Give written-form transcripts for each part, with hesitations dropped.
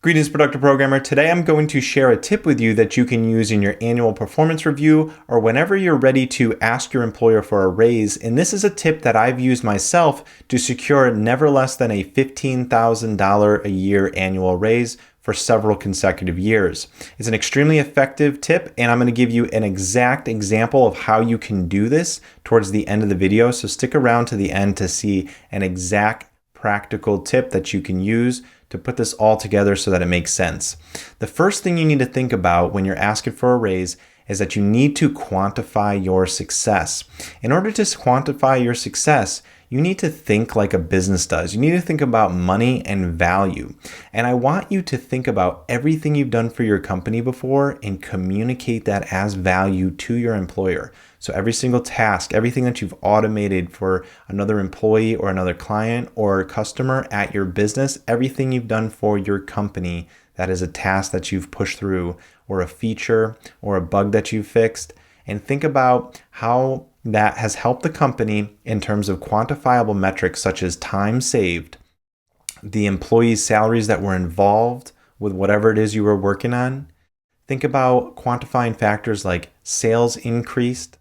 Greetings, Productive Programmer. Today I'm going to share a tip with you that you can use in your annual performance review or whenever you're ready to ask your employer for a raise. And this is a tip that I've used myself to secure never less than a $15,000 a year annual raise for several consecutive years. It's an extremely effective tip, and I'm going to give you an exact example of how you can do this towards the end of the video. So stick around to the end to see an exact practical tip that you can use to put this all together so that it makes sense. The first thing you need to think about when you're asking for a raise is that you need to quantify your success. In order to quantify your success, you need to think like a business does. You need to think about money and value. And I want you to think about everything you've done for your company before and communicate that as value to your employer. So every single task, everything that you've automated for another employee or another client or customer at your business, everything you've done for your company that is a task that you've pushed through or a feature or a bug that you've fixed, and think about how that has helped the company in terms of quantifiable metrics such as time saved, the employees' salaries that were involved with whatever it is you were working on. Think about quantifying factors like sales increased,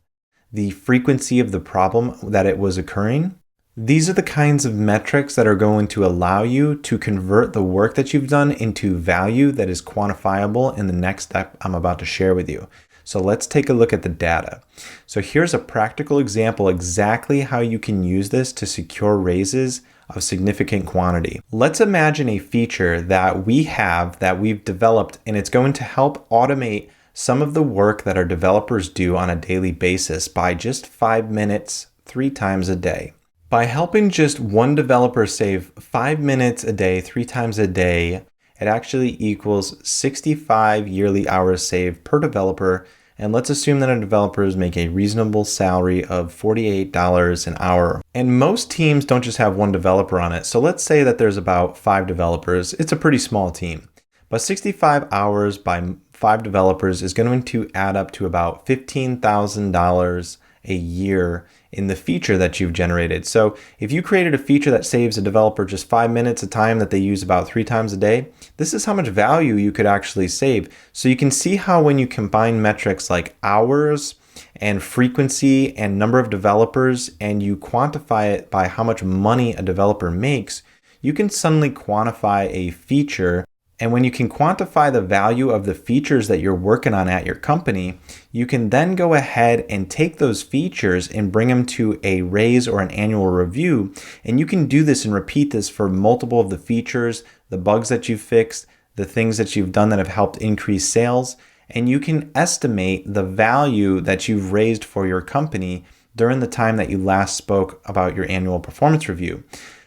the frequency of the problem that it was occurring. These are the kinds of metrics that are going to allow you to convert the work that you've done into value that is quantifiable in the next step I'm about to share with you. So let's take a look at the data. So here's a practical example exactly how you can use this to secure raises of significant quantity. Let's imagine a feature that we've developed, and it's going to help automate some of the work that our developers do on a daily basis by just 5 minutes, 3 times a day. By helping just one developer save 5 minutes a day, 3 times a day, it actually equals 65 yearly hours saved per developer. And let's assume that our developers make a reasonable salary of $48 an hour. And most teams don't just have one developer on it. So let's say that there's about 5 developers. It's a pretty small team. But 65 hours by 5 developers is going to add up to about $15,000 a year in the feature that you've generated. So if you created a feature that saves a developer just 5 minutes of time that they use about 3 times a day, this is how much value you could actually save. So you can see how when you combine metrics like hours and frequency and number of developers and you quantify it by how much money a developer makes, you can suddenly quantify a feature. And when you can quantify the value of the features that you're working on at your company, you can then go ahead and take those features and bring them to a raise or an annual review. And you can do this and repeat this for multiple of the features, the bugs that you've fixed, the things that you've done that have helped increase sales. And you can estimate the value that you've raised for your company during the time that you last spoke about your annual performance review.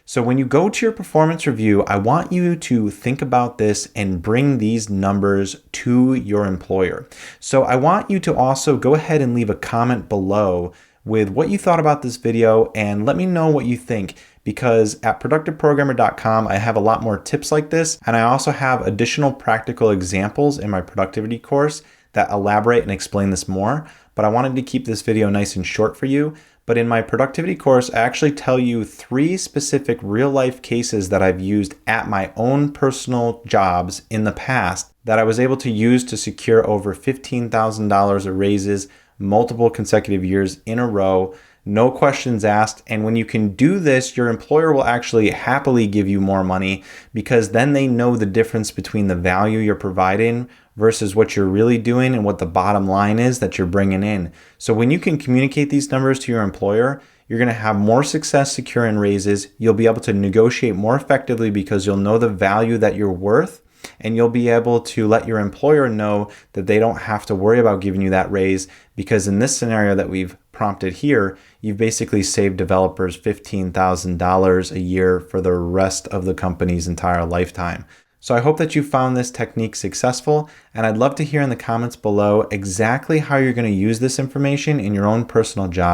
So when you go to your performance review, I want you to think about this and bring these numbers to your employer. So I want you to also go ahead and leave a comment below with what you thought about this video and let me know what you think, because at productiveprogrammer.com, I have a lot more tips like this. And I also have additional practical examples in my productivity course that elaborate and explain this more. But I wanted to keep this video nice and short for you. But in my productivity course, I actually tell you 3 specific real life cases that I've used at my own personal jobs in the past that I was able to use to secure over $15,000 of raises multiple consecutive years in a row. No questions asked. And when you can do this, your employer will actually happily give you more money because then they know the difference between the value you're providing versus what you're really doing and what the bottom line is that you're bringing in. So when you can communicate these numbers to your employer, you're going to have more success securing raises. You'll be able to negotiate more effectively because you'll know the value that you're worth. And you'll be able to let your employer know that they don't have to worry about giving you that raise, because in this scenario that we've prompted here, you've basically saved developers $15,000 a year for the rest of the company's entire lifetime. So I hope that you found this technique successful, and I'd love to hear in the comments below exactly how you're going to use this information in your own personal job.